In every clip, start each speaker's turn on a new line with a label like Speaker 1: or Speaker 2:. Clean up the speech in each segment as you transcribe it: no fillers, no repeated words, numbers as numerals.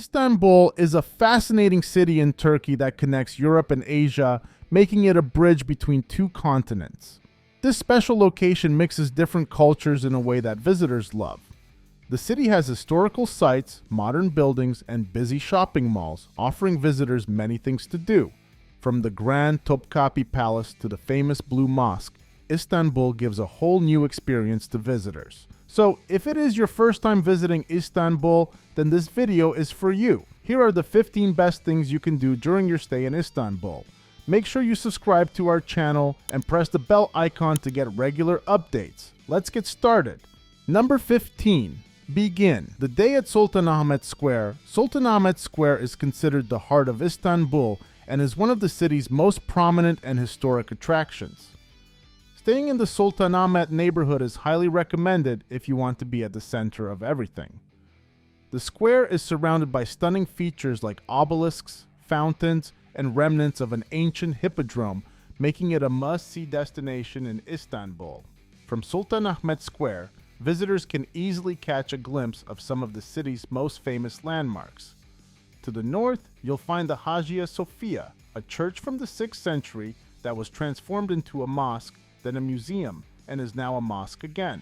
Speaker 1: Istanbul is a fascinating city in Turkey that connects Europe and Asia, making it a bridge between two continents. This special location mixes different cultures in a way that visitors love. The city has historical sites, modern buildings, and busy shopping malls, offering visitors many things to do. From the grand Topkapi Palace to the famous Blue Mosque, Istanbul gives a whole new experience to visitors. So, if it is your first time visiting Istanbul, then this video is for you. Here are the 15 best things you can do during your stay in Istanbul. Make sure you subscribe to our channel and press the bell icon to get regular updates. Let's get started. Number 15. Begin. The day at Sultan Ahmed Square. Sultan Ahmed Square is considered the heart of Istanbul and is one of the city's most prominent and historic attractions. Staying in the Sultan Ahmed neighborhood is highly recommended if you want to be at the center of everything. The square is surrounded by stunning features like obelisks, fountains, and remnants of an ancient hippodrome, making it a must-see destination in Istanbul. From Sultan Ahmed Square, visitors can easily catch a glimpse of some of the city's most famous landmarks. To the north, you'll find the Hagia Sophia, a church from the 6th century that was transformed into a mosque, then a museum, and is now a mosque again.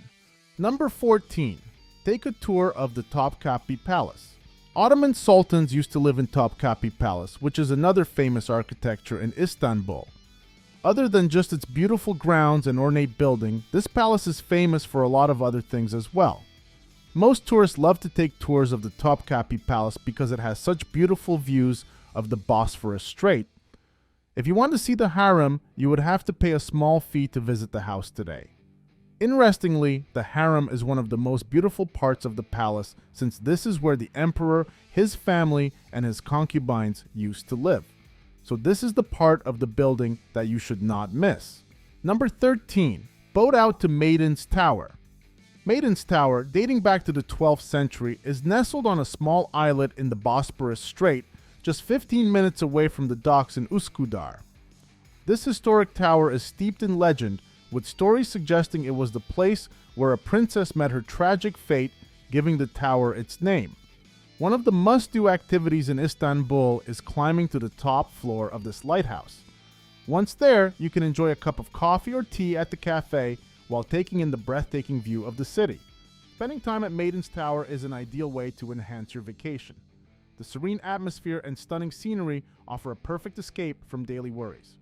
Speaker 1: Number 14. Take a tour of the Topkapi Palace. Ottoman sultans used to live in Topkapi Palace, which is another famous architecture in Istanbul. Other than just its beautiful grounds and ornate building, this palace is famous for a lot of other things as well. Most tourists love to take tours of the Topkapi Palace because it has such beautiful views of the Bosphorus Strait. If you want to see the harem, you would have to pay a small fee to visit the house today. Interestingly, the harem is one of the most beautiful parts of the palace since this is where the emperor, his family, and his concubines used to live. So this is the part of the building that you should not miss. Number 13. Boat out to Maidens Tower. Maidens Tower, dating back to the 12th century, is nestled on a small islet in the Bosphorus Strait, just 15 minutes away from the docks in Üsküdar. This historic tower is steeped in legend, with stories suggesting it was the place where a princess met her tragic fate, giving the tower its name. One of the must-do activities in Istanbul is climbing to the top floor of this lighthouse. Once there, you can enjoy a cup of coffee or tea at the cafe while taking in the breathtaking view of the city. Spending time at Maidens Tower is an ideal way to enhance your vacation. The serene atmosphere and stunning scenery offer a perfect escape from daily worries.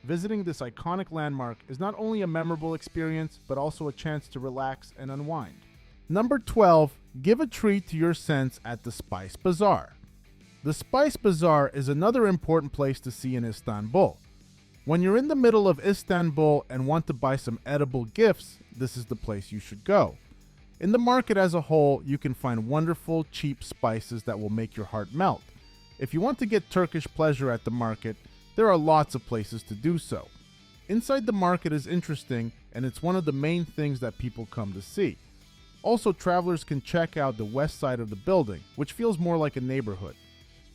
Speaker 1: Visiting this iconic landmark is not only a memorable experience, but also a chance to relax and unwind. Number 12. Give a treat to your sense at the Spice Bazaar. The Spice Bazaar is another important place to see in Istanbul. When you're in the middle of Istanbul and want to buy some edible gifts, this is the place you should go. In the market as a whole, you can find wonderful, cheap spices that will make your heart melt. If you want to get Turkish pleasure at the market, there are lots of places to do so. Inside the market is interesting, and it's one of the main things that people come to see. Also, travelers can check out the west side of the building, which feels more like a neighborhood.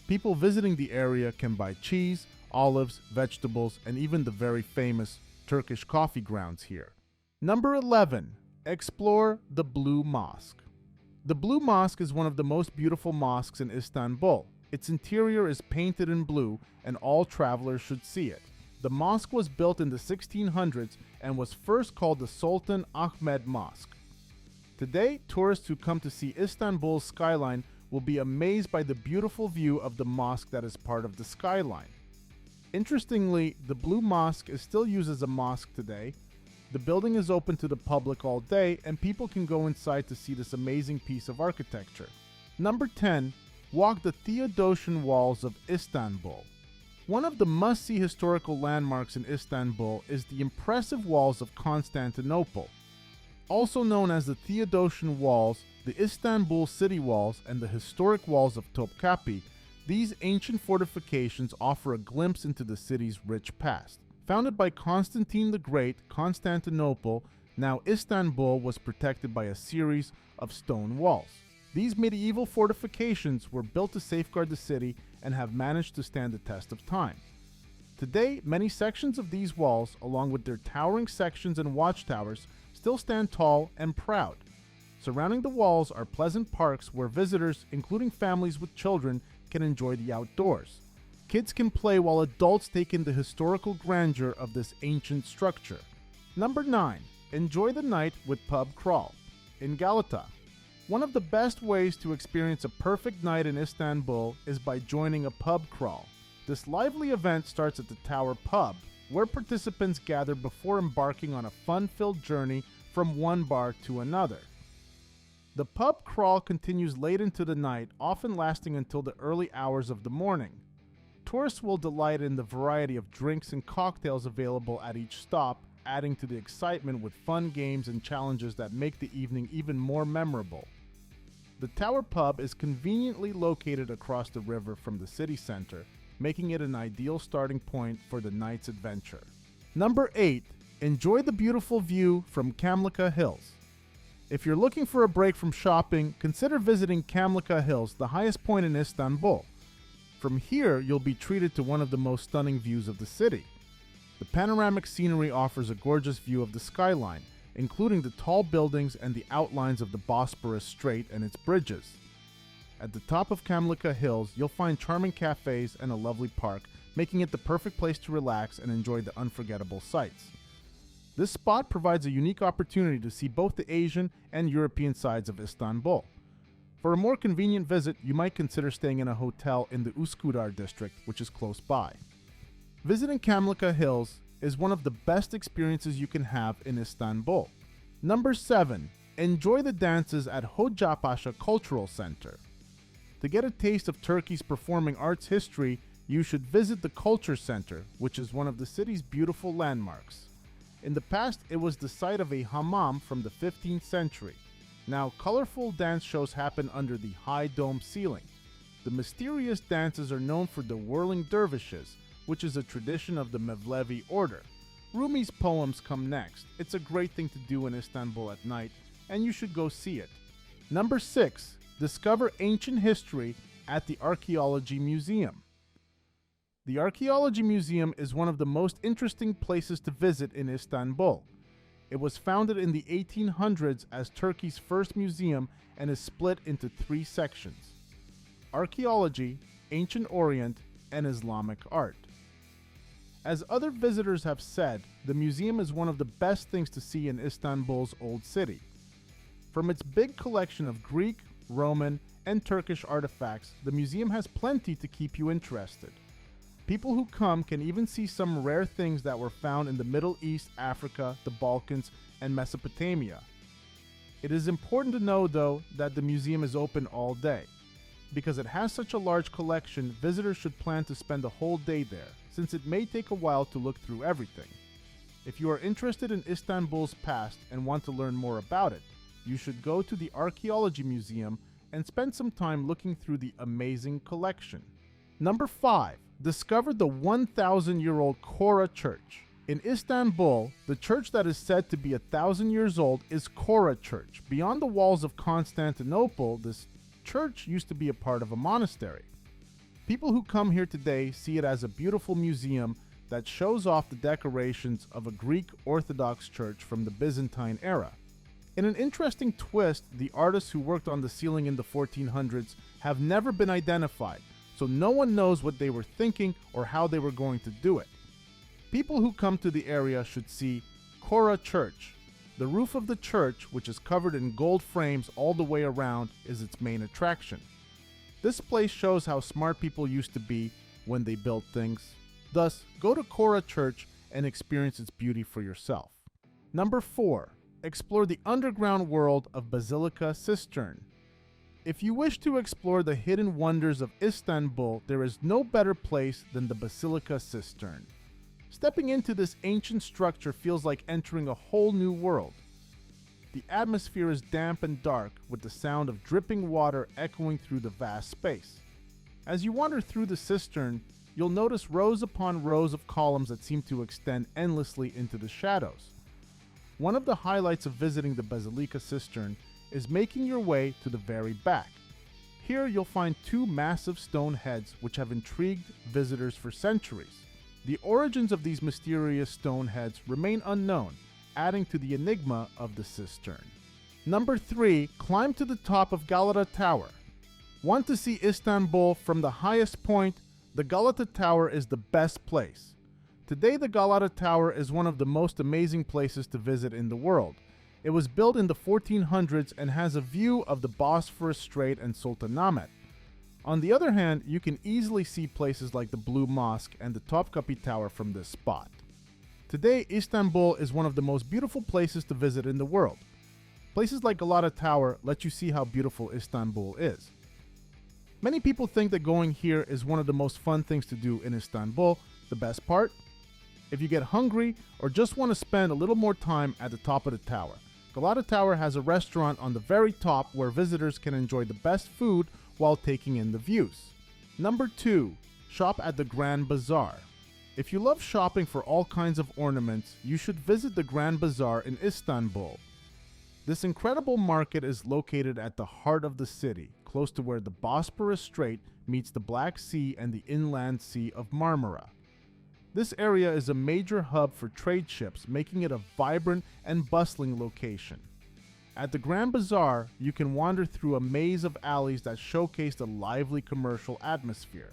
Speaker 1: People visiting the area can buy cheese, olives, vegetables, and even the very famous Turkish coffee grounds here. Number 11. Explore the Blue Mosque. The Blue Mosque is one of the most beautiful mosques in Istanbul. Its interior is painted in blue, and all travelers should see it. The mosque was built in the 1600s and was first called the Sultan Ahmed Mosque. Today, tourists who come to see Istanbul's skyline will be amazed by the beautiful view of the mosque that is part of the skyline. Interestingly, the Blue Mosque is still used as a mosque today. The building is open to the public all day, and people can go inside to see this amazing piece of architecture. Number 10. Walk the Theodosian Walls of Istanbul. One of the must-see historical landmarks in Istanbul is the impressive walls of Constantinople. Also known as the Theodosian Walls, the Istanbul city walls, and the historic walls of Topkapi, these ancient fortifications offer a glimpse into the city's rich past. Founded by Constantine the Great, Constantinople, now Istanbul, was protected by a series of stone walls. These medieval fortifications were built to safeguard the city and have managed to stand the test of time. Today, many sections of these walls, along with their towering sections and watchtowers, still stand tall and proud. Surrounding the walls are pleasant parks where visitors, including families with children, can enjoy the outdoors. Kids can play while adults take in the historical grandeur of this ancient structure. Number 9. Enjoy the night with pub crawl. In Galata, one of the best ways to experience a perfect night in Istanbul is by joining a pub crawl. This lively event starts at the Tower pub, where participants gather before embarking on a fun-filled journey from one bar to another. The pub crawl continues late into the night, often lasting until the early hours of the morning. Tourists will delight in the variety of drinks and cocktails available at each stop, adding to the excitement with fun games and challenges that make the evening even more memorable. The Tower pub is conveniently located across the river from the city center, making it an ideal starting point for the night's adventure. Number 8. Enjoy the beautiful view from Kamlika Hills. If you're looking for a break from shopping, consider visiting Kamlika Hills, the highest point in Istanbul. From here, you'll be treated to one of the most stunning views of the city. The panoramic scenery offers a gorgeous view of the skyline, including the tall buildings and the outlines of the Bosporus Strait and its bridges. At the top of Kamlika Hills, you'll find charming cafes and a lovely park, making it the perfect place to relax and enjoy the unforgettable sights. This spot provides a unique opportunity to see both the Asian and European sides of Istanbul. For a more convenient visit, you might consider staying in a hotel in the Üsküdar district, which is close by. Visiting Kamlika Hills is one of the best experiences you can have in Istanbul. Number 7. Enjoy the dances at Hagia Pasha Cultural Center. To get a taste of Turkey's performing arts history, you should visit the Culture Center, which is one of the city's beautiful landmarks. In the past, it was the site of a hammam from the 15th century. Now, colorful dance shows happen under the high dome ceiling. The mysterious dances are known for the whirling dervishes, which is a tradition of the Mevlevi order. Rumi's poems come next. It's a great thing to do in Istanbul at night, and you should go see it. Number 6. Discover ancient history at the Archaeology Museum. The Archaeology Museum is one of the most interesting places to visit in Istanbul. It was founded in the 1800s as Turkey's first museum and is split into 3 sections: Archaeology, Ancient Orient, and Islamic Art. As other visitors have said, the museum is one of the best things to see in Istanbul's old city. From its big collection of Greek, Roman, and Turkish artifacts, the museum has plenty to keep you interested. People who come can even see some rare things that were found in the Middle East, Africa, the Balkans, and Mesopotamia. It is important to know, though, that the museum is open all day. Because it has such a large collection, visitors should plan to spend a whole day there, since it may take a while to look through everything. If you are interested in Istanbul's past and want to learn more about it, you should go to the Archaeology Museum and spend some time looking through the amazing collection. Number 5. Discover the 1,000-year-old Kora Church. In Istanbul, the church that is said to be 1,000 years old is Kora Church. Beyond the walls of Constantinople, this church used to be a part of a monastery. People who come here today see it as a beautiful museum that shows off the decorations of a Greek Orthodox church from the Byzantine era. In an interesting twist, the artists who worked on the ceiling in the 1400s have never been identified, so no one knows what they were thinking or how they were going to do it. People who come to the area should see Kora Church. The roof of the church, which is covered in gold frames all the way around, is its main attraction. This place shows how smart people used to be when they built things. Thus, go to Kora Church and experience its beauty for yourself. Number 4. Explore the underground world of Basilica Sistani. If you wish to explore the hidden wonders of Istanbul, there is no better place than the Basilica Sistani. Stepping into this ancient structure feels like entering a whole new world. The atmosphere is damp and dark, with the sound of dripping water echoing through the vast space. As you wander through the cistern, you'll notice rows upon rows of columns that seem to extend endlessly into the shadows. One of the highlights of visiting the Basilica Sistani is making your way to the very back. Here you'll find 2 massive stone heads which have intrigued visitors for centuries. The origins of these mysterious stone heads remain unknown, adding to the enigma of the cistern. Number 3, climb to the top of Galata Tower. Want to see Istanbul from the highest point? The Galata Tower is the best place. Today, the Galata Tower is one of the most amazing places to visit in the world. It was built in the 1400s and has a view of the Bosphorus Strait and Sultan Ahmed. On the other hand, you can easily see places like the Blue Mosque and the Topkapi Tower from this spot. Today, Istanbul is one of the most beautiful places to visit in the world. Places like Galata Tower let you see how beautiful Istanbul is. Many people think that going here is one of the most fun things to do in Istanbul. The best part? If you get hungry or just want to spend a little more time at the top of the tower, Galata Tower has a restaurant on the very top where visitors can enjoy the best food while taking in the views. Number 2, shop at the Grand Bazaar. If you love shopping for all kinds of ornaments, you should visit the Grand Bazaar in Istanbul. This incredible market is located at the heart of the city, close to where the Bosphorus Strait meets the Black Sea and the inland sea of Marmara. This area is a major hub for trade ships, making it a vibrant and bustling location. At the Grand Bazaar, you can wander through a maze of alleys that showcase the lively commercial atmosphere.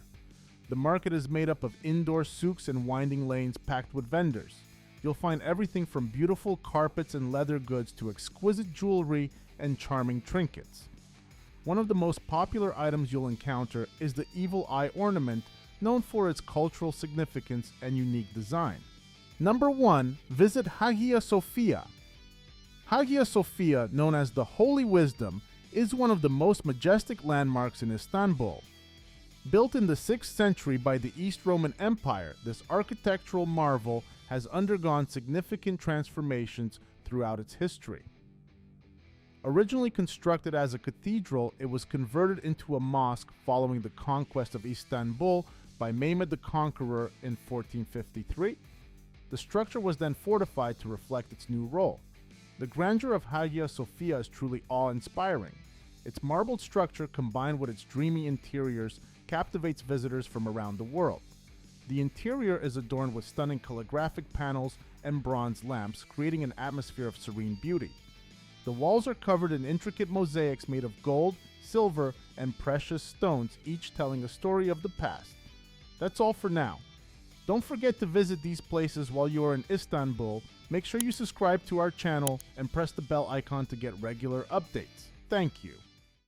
Speaker 1: The market is made up of indoor souks and winding lanes packed with vendors. You'll find everything from beautiful carpets and leather goods to exquisite jewelry and charming trinkets. One of the most popular items you'll encounter is the Evil Eye ornament, known for its cultural significance and unique design. Number 1, visit Hagia Sophia. Hagia Sophia, known as the Holy Wisdom, is one of the most majestic landmarks in Istanbul. Built in the 6th century by the East Roman Empire, this architectural marvel has undergone significant transformations throughout its history. Originally constructed as a cathedral, it was converted into a mosque following the conquest of Istanbul by Mehmed the Conqueror in 1453. The structure was then fortified to reflect its new role. The grandeur of Hagia Sophia is truly awe-inspiring. Its marbled structure, combined with its dreamy interiors, captivates visitors from around the world. The interior is adorned with stunning calligraphic panels and bronze lamps, creating an atmosphere of serene beauty. The walls are covered in intricate mosaics made of gold, silver, and precious stones, each telling a story of the past. That's all for now. Don't forget to visit these places while you are in Istanbul. Make sure you subscribe to our channel and press the bell icon to get regular updates. Thank you.